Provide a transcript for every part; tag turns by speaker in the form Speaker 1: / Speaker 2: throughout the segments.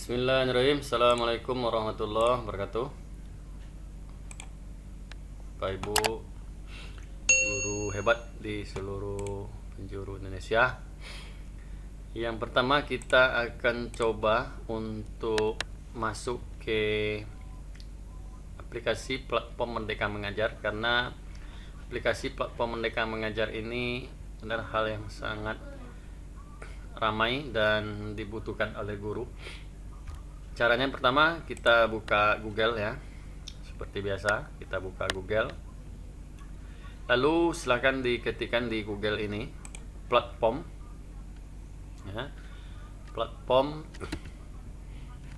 Speaker 1: Bismillahirrahmanirrahim. Assalamualaikum warahmatullahi wabarakatuh. Bapak Ibu guru hebat di seluruh penjuru Indonesia. Yang pertama kita akan coba untuk masuk ke aplikasi platform Merdeka Mengajar, karena aplikasi platform Merdeka Mengajar ini adalah hal yang sangat ramai dan dibutuhkan oleh guru. Caranya yang pertama kita buka Google ya, seperti biasa kita buka Google, lalu silahkan diketikkan di Google ini platform ya, platform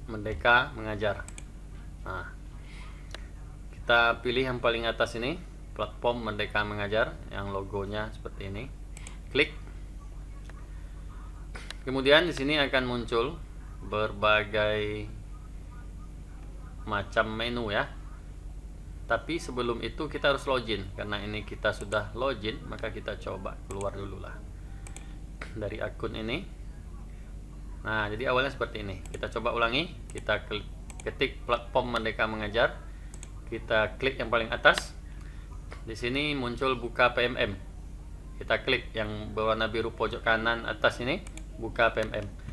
Speaker 1: Merdeka Mengajar. Nah, kita pilih yang paling atas ini, platform Merdeka Mengajar, yang logonya seperti ini. Klik. Kemudian di sini akan muncul berbagai macam menu ya. Tapi sebelum itu kita harus login. Karena ini kita sudah login, maka kita coba keluar dulu lah dari akun ini. Nah, jadi awalnya seperti ini. Kita coba ulangi. Kita ketik platform Merdeka Mengajar. Kita klik yang paling atas. Di sini muncul buka PMM. Kita klik yang berwarna biru pojok kanan atas ini, buka PMM.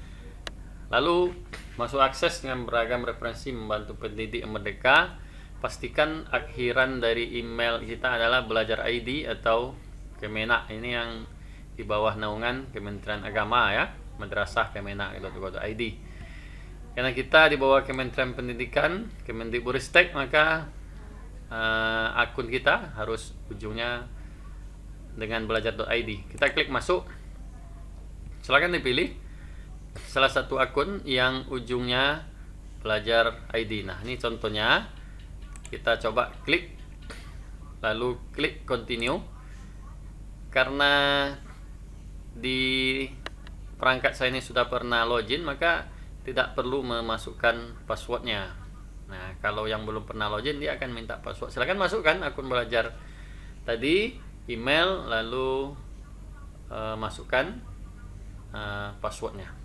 Speaker 1: Lalu masuk akses dengan beragam referensi membantu pendidik merdeka. Pastikan akhiran dari email kita adalah belajar ID atau Kemenak. Ini yang di bawah naungan Kementerian Agama ya, madrasah.kemenak.go.id. Karena kita di bawah Kementerian Pendidikan, Kemendikbudristek, maka akun kita harus ujungnya dengan belajar.id. Kita klik masuk. Silakan dipilih salah satu akun yang ujungnya belajar ID. Nah, ini contohnya. Kita coba klik, lalu klik continue. Karena di perangkat saya ini sudah pernah login, maka tidak perlu memasukkan passwordnya. Nah, kalau yang belum pernah login, dia akan minta password. Silahkan masukkan akun belajar tadi, email, lalu masukkan passwordnya.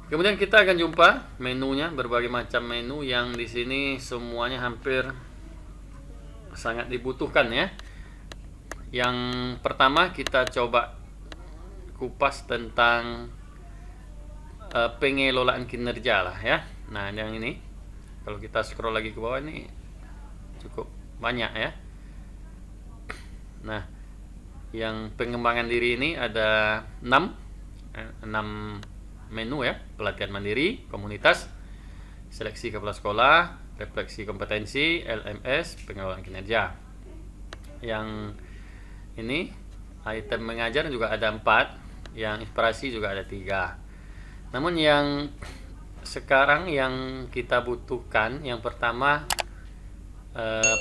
Speaker 1: Kemudian kita akan jumpa menunya, berbagai macam menu yang di sini semuanya hampir sangat dibutuhkan ya. Yang pertama kita coba kupas tentang pengelolaan kinerja lah ya. Nah, yang ini kalau kita scroll lagi ke bawah ini cukup banyak ya. Nah, yang pengembangan diri ini ada 6 menu ya: pelatihan mandiri, komunitas, seleksi kepala sekolah, refleksi kompetensi, LMS, pengelolaan kinerja. Yang ini item mengajar juga ada 4, yang inspirasi juga ada 3. Namun yang sekarang yang kita butuhkan yang pertama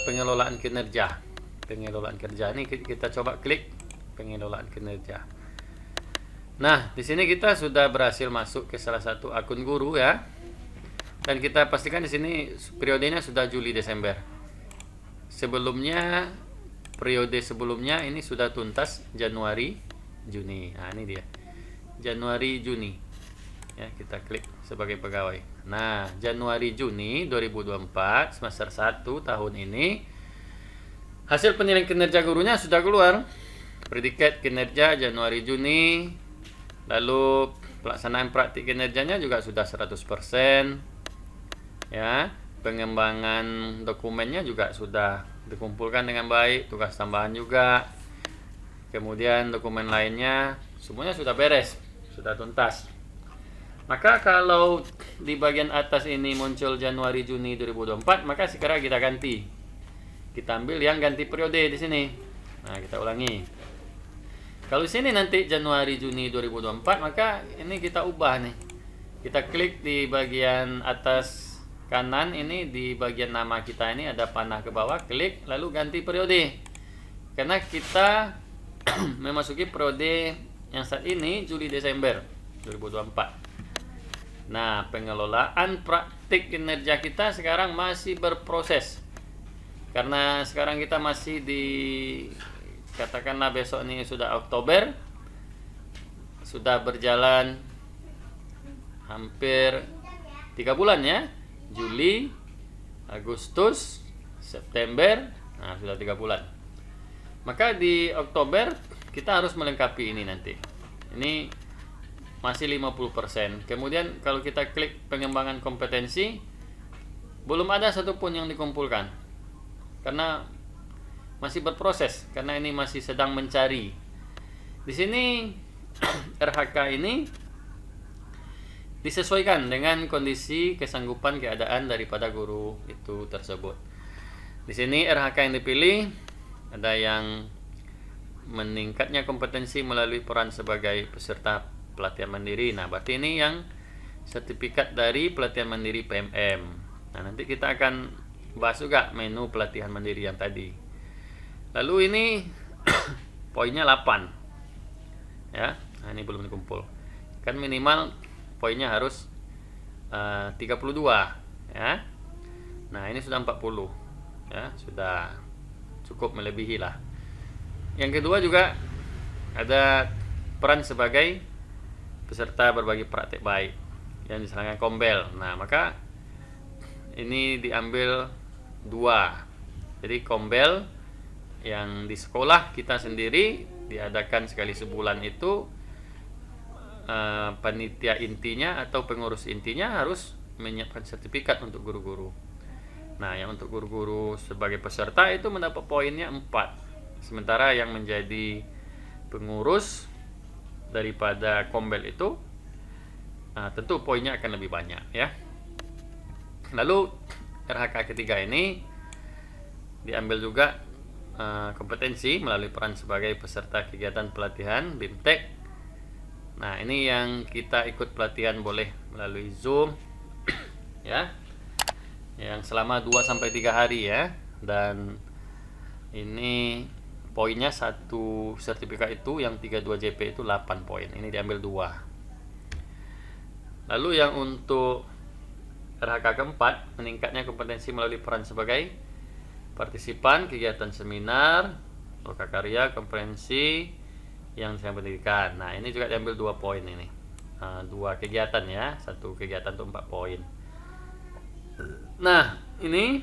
Speaker 1: pengelolaan kinerja. Pengelolaan kinerja ini kita coba klik pengelolaan kinerja. Nah, di sini kita sudah berhasil masuk ke salah satu akun guru ya. Dan kita pastikan di sini periodenya sudah Juli Desember. Sebelumnya, periode sebelumnya ini sudah tuntas Januari Juni. Nah, ini dia. Januari Juni. Ya, kita klik sebagai pegawai. Nah, Januari Juni 2024 semester 1 tahun ini hasil penilaian kinerja gurunya sudah keluar. Predikat kinerja Januari Juni. Lalu pelaksanaan praktik kinerjanya juga sudah 100%. Ya, pengembangan dokumennya juga sudah dikumpulkan dengan baik, tugas tambahan juga. Kemudian dokumen lainnya semuanya sudah beres, sudah tuntas. Maka kalau di bagian atas ini muncul Januari Juni 2024, maka sekarang kita ganti. Kita ambil yang ganti periode di sini. Nah, kita ulangi. Kalau di sini nanti Januari Juni 2024, maka ini kita ubah nih. Kita klik di bagian atas kanan ini, di bagian nama kita ini ada panah ke bawah, klik lalu ganti periode. Karena kita memasuki periode yang saat ini Juli Desember 2024. Nah, pengelolaan praktik kinerja kita sekarang masih berproses. Karena sekarang kita masih di, katakanlah besok ini sudah Oktober, sudah berjalan hampir 3 bulan ya. Juli, Agustus, September. Nah, sudah 3 bulan. Maka di Oktober kita harus melengkapi ini nanti. Ini masih 50%. Kemudian kalau kita klik pengembangan kompetensi, belum ada satupun yang dikumpulkan. Karena masih berproses, karena ini masih sedang mencari. Di sini RHK ini disesuaikan dengan kondisi kesanggupan keadaan daripada guru itu tersebut. Di sini RHK yang dipilih ada yang meningkatnya kompetensi melalui peran sebagai peserta pelatihan mandiri. Nah, berarti ini yang sertifikat dari pelatihan mandiri PMM. Nah, nanti kita akan bahas juga menu pelatihan mandiri yang tadi. Lalu ini poinnya 8. Ya. Nah, ini belum dikumpul. Kan minimal poinnya harus 32, ya. Nah, ini sudah 40. Ya, sudah cukup melebihi lah. Yang kedua juga ada peran sebagai peserta berbagi praktek baik yang diserahkan Kombel. Nah, maka ini diambil 2. Jadi Kombel yang di sekolah kita sendiri diadakan sekali sebulan itu, panitia intinya atau pengurus intinya harus menyiapkan sertifikat untuk guru-guru. Nah, yang untuk guru-guru sebagai peserta itu mendapat poinnya 4. Sementara yang menjadi pengurus daripada Kombel itu tentu poinnya akan lebih banyak, ya. Lalu RHK ketiga ini diambil juga kompetensi melalui peran sebagai peserta kegiatan pelatihan BIMTEK. Nah, ini yang kita ikut pelatihan boleh melalui Zoom ya. Yang selama 2-3 hari ya. Dan ini poinnya satu sertifikat itu yang 32 JP itu 8 poin. Ini diambil 2. Lalu yang untuk RHK keempat, meningkatnya kompetensi melalui peran sebagai partisipan kegiatan seminar, lokakarya, konferensi yang sedang pendidikan. Nah, ini juga diambil 2 poin ini. 2 kegiatan ya, satu kegiatan untuk 4 poin. Nah, ini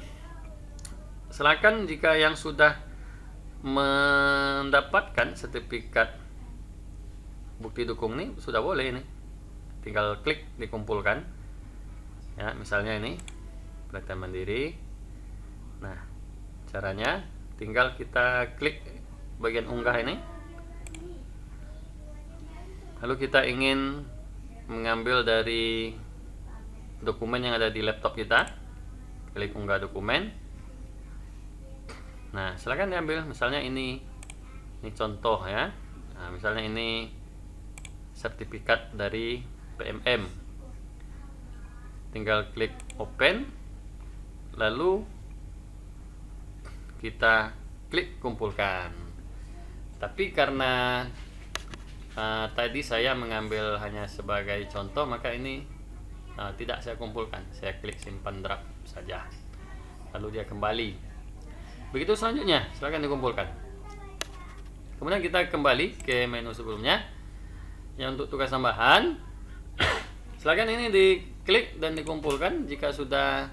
Speaker 1: silakan jika yang sudah mendapatkan sertifikat bukti dukung ini sudah boleh ini. Tinggal klik dikumpulkan. Ya, misalnya ini pelatihan mandiri. Nah, caranya tinggal kita klik bagian unggah ini. Lalu kita ingin mengambil dari dokumen yang ada di laptop kita. Klik unggah dokumen. Nah, silakan diambil. Misalnya ini contoh ya. Nah, misalnya ini sertifikat dari PMM. Tinggal klik open, lalu kita klik kumpulkan. Tapi karena tadi saya mengambil hanya sebagai contoh, maka ini tidak saya kumpulkan. Saya klik simpan draft saja, lalu dia kembali. Begitu selanjutnya, silakan dikumpulkan. Kemudian kita kembali ke menu sebelumnya. Yang untuk tugas tambahan, silakan ini diklik dan dikumpulkan jika sudah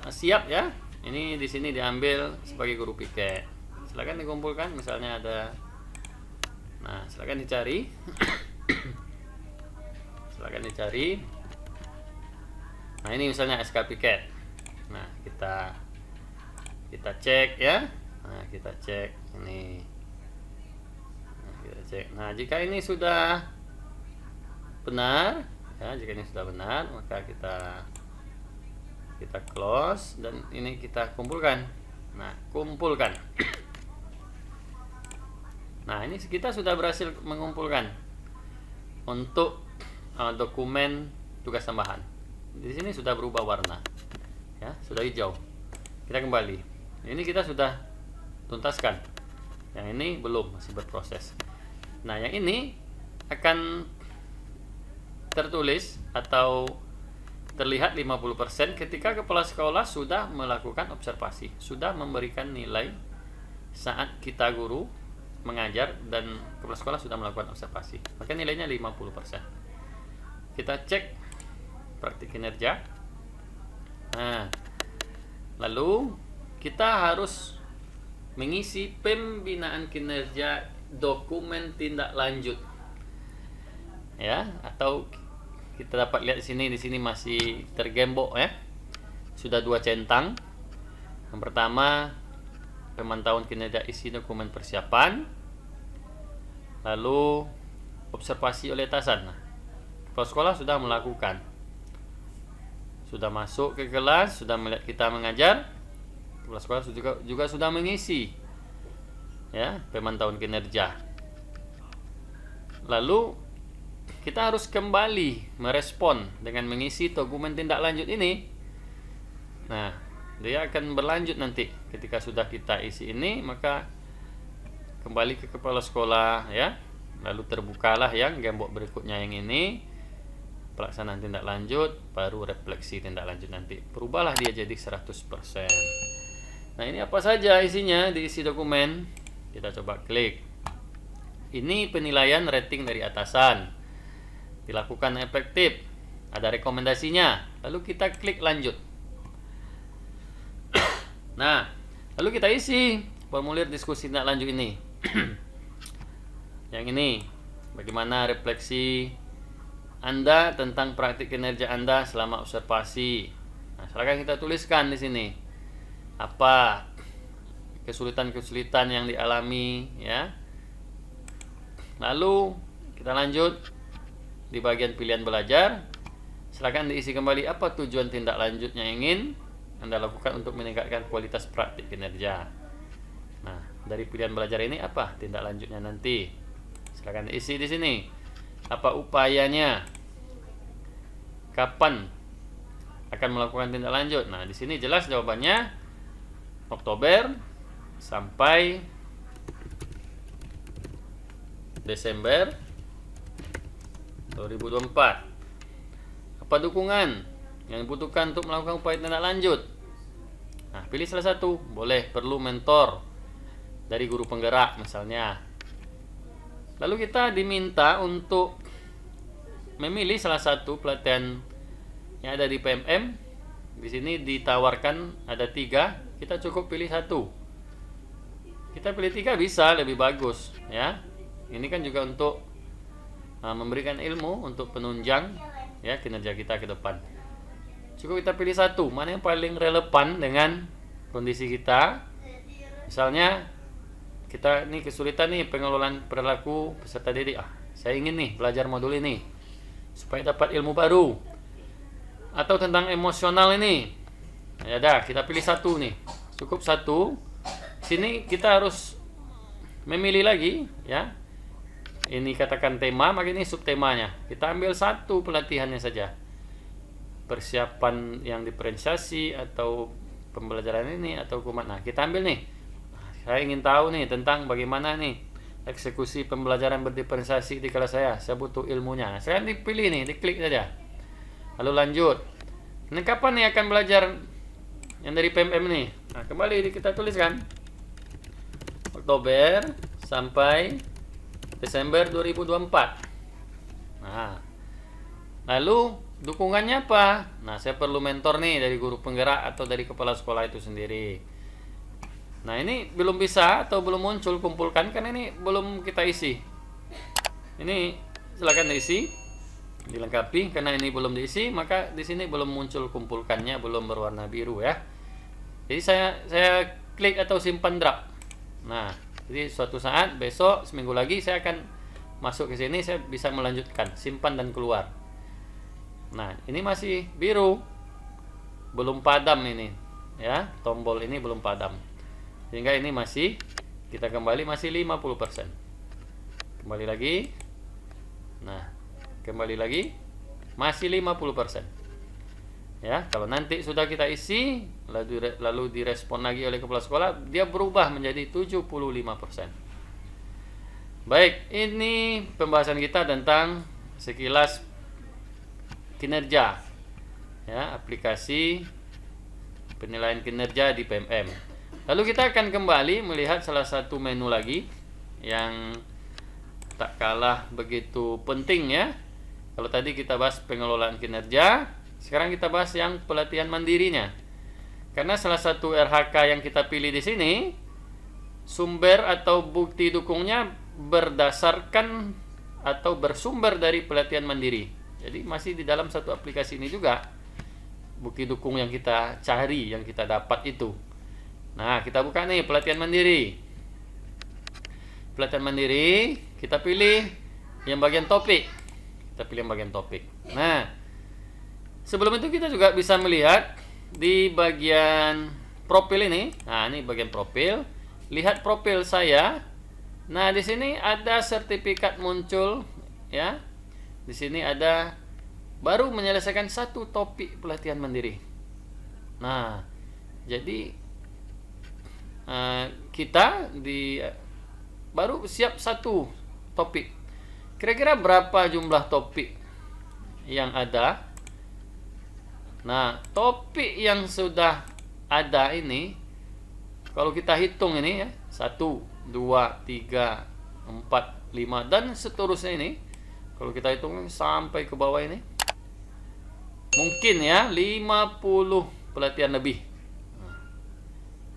Speaker 1: siap ya. Ini di sini diambil sebagai guru piket. Silakan dikumpulkan, misalnya ada. Nah, silakan dicari. Silakan dicari. Nah, ini misalnya SK piket. Nah, kita cek ya. Nah, kita cek ini. Nah, kita cek. Nah, jika ini sudah benar ya, jika ini sudah benar, maka kita close dan ini kita kumpulkan. Nah, kumpulkan. Nah, ini kita sudah berhasil mengumpulkan untuk dokumen tugas tambahan. Di sini sudah berubah warna. Ya, sudah hijau. Kita kembali. Ini kita sudah tuntaskan. Yang ini belum, masih berproses. Nah, yang ini akan tertulis atau terlihat 50% ketika kepala sekolah sudah melakukan observasi, sudah memberikan nilai saat kita guru mengajar dan kepala sekolah sudah melakukan observasi. Maka nilainya 50%. kita cek praktik kinerja. Nah, lalu kita harus mengisi pembinaan kinerja dokumen tindak lanjut, ya, atau kita dapat lihat di sini masih tergembok ya, sudah 2 centang. Yang pertama, pemantauan kinerja isi dokumen persiapan, lalu observasi oleh atasan. Nah, kepala sekolah sudah melakukan, sudah masuk ke kelas, sudah melihat kita mengajar. Kepala sekolah juga sudah mengisi ya pemantauan kinerja. Lalu kita harus kembali merespon dengan mengisi dokumen tindak lanjut ini. Nah, dia akan berlanjut nanti ketika sudah kita isi ini, maka kembali ke kepala sekolah ya. Lalu terbukalah yang gembok berikutnya yang ini, pelaksanaan tindak lanjut, baru refleksi tindak lanjut nanti. Berubahlah dia jadi 100%. Nah, ini apa saja isinya diisi dokumen. Kita coba klik. Ini penilaian rating dari atasan. Dilakukan efektif. Ada rekomendasinya. Lalu kita klik lanjut. Nah, lalu kita isi formulir diskusi tindak lanjut ini. Yang ini, bagaimana refleksi Anda tentang praktik kinerja Anda selama observasi. Nah, silakan kita tuliskan di sini apa kesulitan-kesulitan yang dialami ya. Lalu kita lanjut di bagian pilihan belajar. Silakan diisi kembali apa tujuan tindak lanjutnya yang ingin Anda lakukan untuk meningkatkan kualitas praktik kinerja. Nah, dari pilihan belajar ini apa tindak lanjutnya nanti? Silakan diisi di sini. Apa upayanya? Kapan akan melakukan tindak lanjut? Nah, di sini jelas jawabannya Oktober sampai Desember 2024. Apa dukungan yang dibutuhkan untuk melakukan upaya tindak lanjut? Nah, pilih salah satu. Boleh, perlu mentor dari guru penggerak misalnya. Lalu kita diminta untuk memilih salah satu pelatihan yang ada di PMM. Di sini ditawarkan ada 3, kita cukup pilih 1. Kita pilih 3 bisa lebih bagus ya. Ini kan juga untuk memberikan ilmu untuk penunjang ya kinerja kita ke depan. Cukup kita pilih 1, mana yang paling relevan dengan kondisi kita. Misalnya kita nih kesulitan nih pengelolaan perilaku peserta didik. Saya ingin nih belajar modul ini supaya dapat ilmu baru. Atau tentang emosional ini. Ya dah, kita pilih 1 nih. Cukup 1. Sini kita harus memilih lagi ya. Ini katakan tema, maka ini subtemanya. Kita ambil 1 pelatihannya saja. Persiapan yang diferensiasi atau pembelajaran ini atau kumat. Nah, kita ambil nih. Saya ingin tahu nih tentang bagaimana nih eksekusi pembelajaran berdiferensiasi di kelas saya. Saya butuh ilmunya. Saya dipilih nih, diklik saja. Lalu lanjut. Ini kapan nih akan belajar yang dari PMM nih? Nah, kembali kita tuliskan. Oktober sampai Desember 2024. Nah, lalu dukungannya apa? Nah, saya perlu mentor nih dari guru penggerak atau dari kepala sekolah itu sendiri. Nah, ini belum bisa atau belum muncul, kumpulkan karena ini belum kita isi. Ini silakan diisi, dilengkapi. Karena ini belum diisi, maka di sini belum muncul kumpulkannya, belum berwarna biru ya. Jadi saya klik atau simpan draft. Nah, jadi suatu saat besok seminggu lagi saya akan masuk ke sini, saya bisa melanjutkan, simpan dan keluar. Nah, ini masih biru, belum padam ini ya, tombol ini belum padam. Sehingga ini masih, kita kembali masih 50%. Kembali lagi. Nah, kembali lagi masih 50%. Ya, kalau nanti sudah kita isi lalu direspon lagi oleh kepala sekolah, dia berubah menjadi 75%. Baik, ini pembahasan kita tentang sekilas kinerja ya, aplikasi penilaian kinerja di PMM. Lalu kita akan kembali melihat salah satu menu lagi yang tak kalah begitu penting ya, Kalau tadi kita bahas pengelolaan kinerja, sekarang kita bahas yang pelatihan mandirinya. Karena salah satu RHK yang kita pilih di sini, sumber atau bukti dukungnya berdasarkan atau bersumber dari pelatihan mandiri. Jadi masih di dalam satu aplikasi ini juga bukti dukung yang kita cari, yang kita dapat itu. Nah, kita buka nih pelatihan mandiri. Pelatihan mandiri, kita pilih yang bagian topik. Kita pilih yang bagian topik. Nah, sebelum itu kita juga bisa melihat di bagian profil ini. Nah, ini bagian profil. Lihat profil saya. Nah, di sini ada sertifikat muncul, ya. Di sini ada baru menyelesaikan satu topik pelatihan mandiri. Nah, jadi kita baru siap satu topik. Kira-kira berapa jumlah topik yang ada? Nah, topik yang sudah ada ini, kalau kita hitung ini ya, 1, 2, 3, 4, 5 dan seterusnya ini, kalau kita hitung sampai ke bawah ini, mungkin ya 50 pelatihan lebih.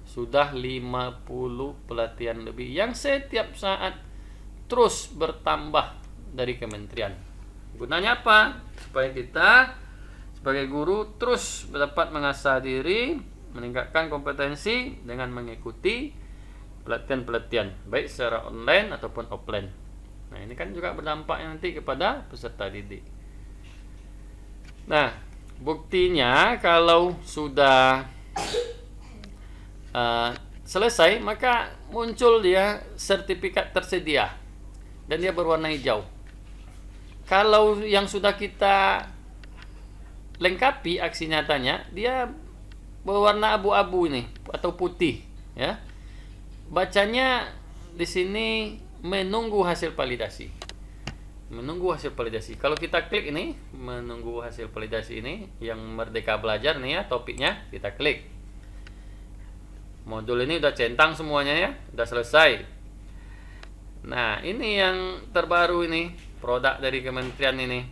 Speaker 1: Sudah 50 pelatihan lebih yang setiap saat terus bertambah dari kementerian. Gunanya apa? Supaya kita sebagai guru terus dapat mengasah diri, meningkatkan kompetensi dengan mengikuti pelatihan-pelatihan baik secara online ataupun offline. Nah, ini kan juga berdampak nanti kepada peserta didik. Nah, buktinya kalau sudah selesai, maka muncul dia sertifikat tersedia dan dia berwarna hijau. Kalau yang sudah kita lengkapi aksi nyatanya, dia berwarna abu-abu ini atau putih, ya. Bacanya di sini menunggu hasil validasi. Menunggu hasil validasi. Kalau kita klik ini, menunggu hasil validasi ini yang Merdeka Belajar nih ya, topiknya kita klik. Modul ini udah centang semuanya ya, udah selesai. Nah, ini yang terbaru ini, produk dari kementerian ini.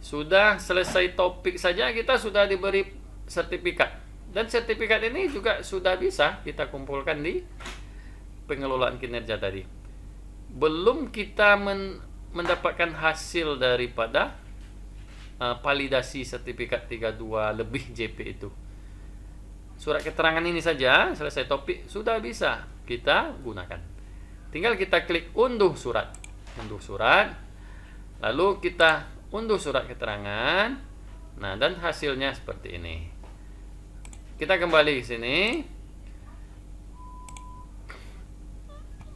Speaker 1: Sudah selesai topik saja kita sudah diberi sertifikat. Dan sertifikat ini juga sudah bisa kita kumpulkan di pengelolaan kinerja tadi. Belum kita mendapatkan hasil daripada validasi sertifikat 32 lebih JP itu. Surat keterangan ini saja, selesai topik, sudah bisa kita gunakan. Tinggal kita klik unduh surat. Unduh surat. Lalu kita unduh surat keterangan. Nah, dan hasilnya seperti ini. Kita kembali ke sini.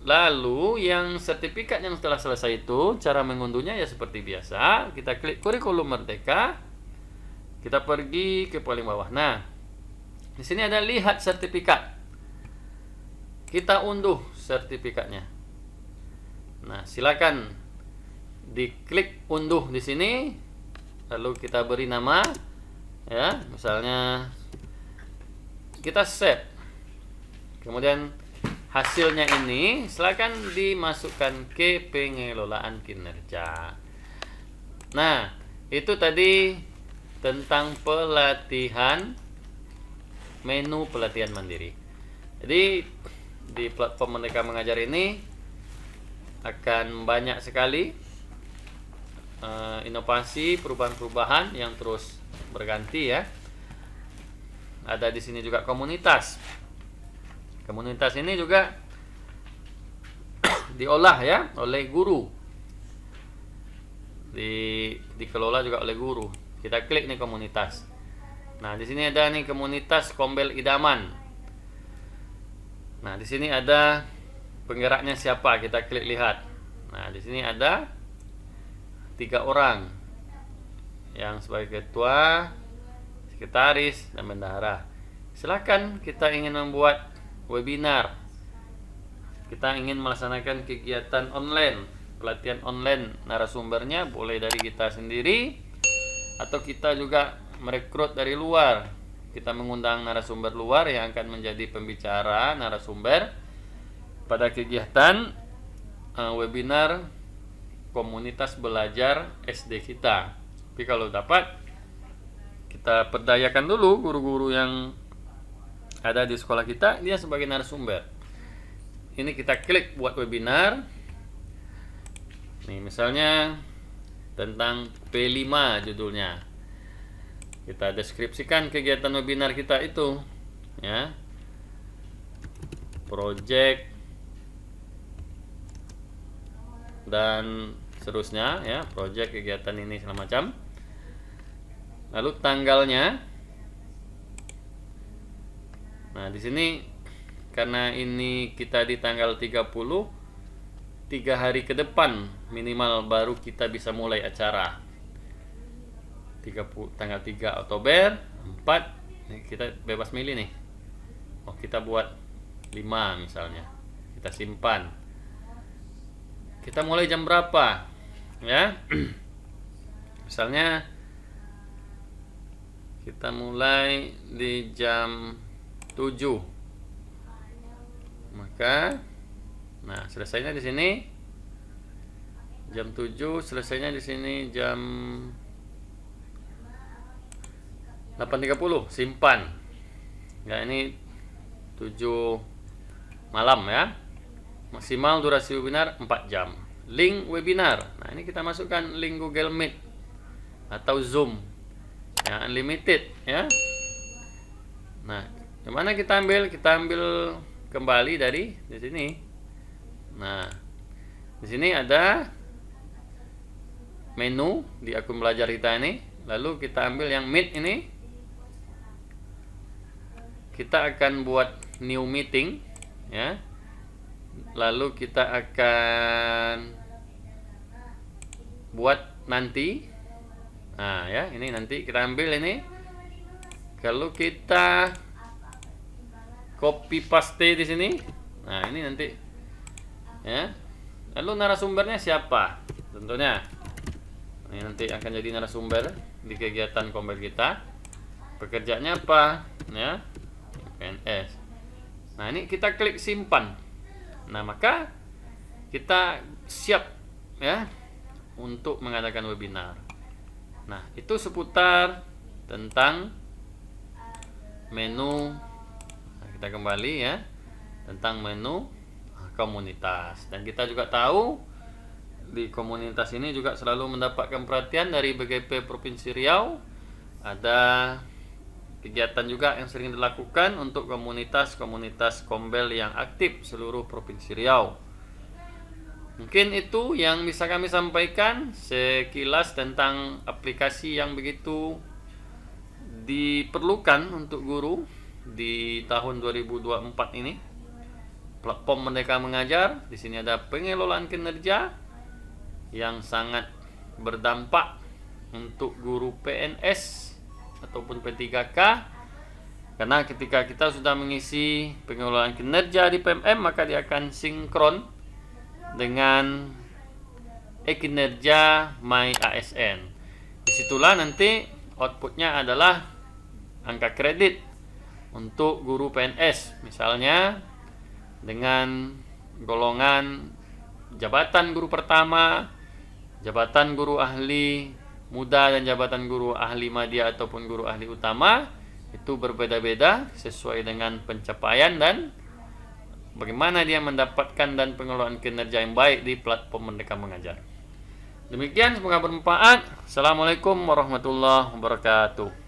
Speaker 1: Lalu yang sertifikat yang setelah selesai itu, cara mengunduhnya ya seperti biasa. Kita klik kurikulum Merdeka. Kita pergi ke paling bawah. Nah, di sini ada lihat sertifikat. Kita unduh sertifikatnya. Nah, silakan diklik unduh di sini. Lalu kita beri nama, ya, misalnya kita save. Kemudian hasilnya ini silakan dimasukkan ke pengelolaan kinerja. Nah, itu tadi tentang pelatihan menu pelatihan mandiri. Jadi di platform Merdeka Mengajar ini akan banyak sekali inovasi, perubahan-perubahan yang terus berganti ya. Ada di sini juga komunitas. Komunitas ini juga diolah ya oleh guru. Dikelola juga oleh guru. Kita klik nih komunitas. Nah, di sini ada nih komunitas Kombel Idaman. Nah, di sini ada penggeraknya siapa, kita klik lihat. Nah, di sini ada 3 orang yang sebagai ketua, sekretaris, dan bendahara. Silakan kita ingin membuat webinar, kita ingin melaksanakan kegiatan online, pelatihan online, narasumbernya boleh dari kita sendiri atau kita juga merekrut dari luar. Kita mengundang narasumber luar yang akan menjadi pembicara narasumber pada kegiatan webinar komunitas belajar SD kita. Tapi kalau dapat, kita perdayakan dulu guru-guru yang ada di sekolah kita, dia sebagai narasumber. Ini kita klik buat webinar. Nih misalnya tentang P5 judulnya. Kita deskripsikan kegiatan webinar kita itu, ya. Project dan seterusnya, ya. Project, kegiatan ini segala macam. Lalu tanggalnya. Nah, di sini karena ini kita di tanggal 30, 3 hari ke depan minimal baru kita bisa mulai acara. Tanggal 3 Oktober, 4, ini kita bebas milih nih. Oh, kita buat 5 misalnya. Kita simpan. Kita mulai jam berapa? Ya. Misalnya kita mulai di jam 7. Maka nah, selesainya di sini jam 7, selesainya di sini jam 8.30, simpan. Ya, ini 7 malam ya. Maksimal durasi webinar 4 jam. Link webinar. Nah, ini kita masukkan link Google Meet atau Zoom yang unlimited ya. Nah, kemana kita ambil? Kita ambil kembali dari di sini. Nah, di sini ada menu di akun belajar kita ini. Lalu kita ambil yang Meet ini. Kita akan buat new meeting ya. Lalu kita akan buat nanti. Nah, ya, ini nanti kita ambil ini. Kalau kita copy paste di sini. Nah, ini nanti ya. Lalu narasumbernya siapa? Tentunya ini nanti akan jadi narasumber di kegiatan Kombel kita. Pekerjaannya apa? Ya, PNS. Nah, ini kita klik simpan. Nah, maka kita siap ya untuk mengadakan webinar. Nah, itu seputar tentang menu. Nah, kita kembali ya tentang menu komunitas. Dan kita juga tahu di komunitas ini juga selalu mendapatkan perhatian dari BGP Provinsi Riau. Ada kegiatan juga yang sering dilakukan untuk komunitas-komunitas Kombel yang aktif seluruh Provinsi Riau. Mungkin itu yang bisa kami sampaikan sekilas tentang aplikasi yang begitu diperlukan untuk guru di tahun 2024 ini. Platform Merdeka Mengajar. Di sini ada pengelolaan kinerja yang sangat berdampak untuk guru PNS ataupun P3K. Karena ketika kita sudah mengisi pengelolaan kinerja di PMM, maka dia akan sinkron dengan kinerja My ASN. Disitulah nanti outputnya adalah angka kredit untuk guru PNS, misalnya dengan golongan jabatan guru pertama, jabatan guru ahli muda, dan jabatan guru ahli madya ataupun guru ahli utama. Itu berbeda-beda sesuai dengan pencapaian dan bagaimana dia mendapatkan dan pengelolaan kinerja yang baik di platform Merdeka Mengajar. Demikian, semoga bermanfaat. Assalamualaikum warahmatullahi wabarakatuh.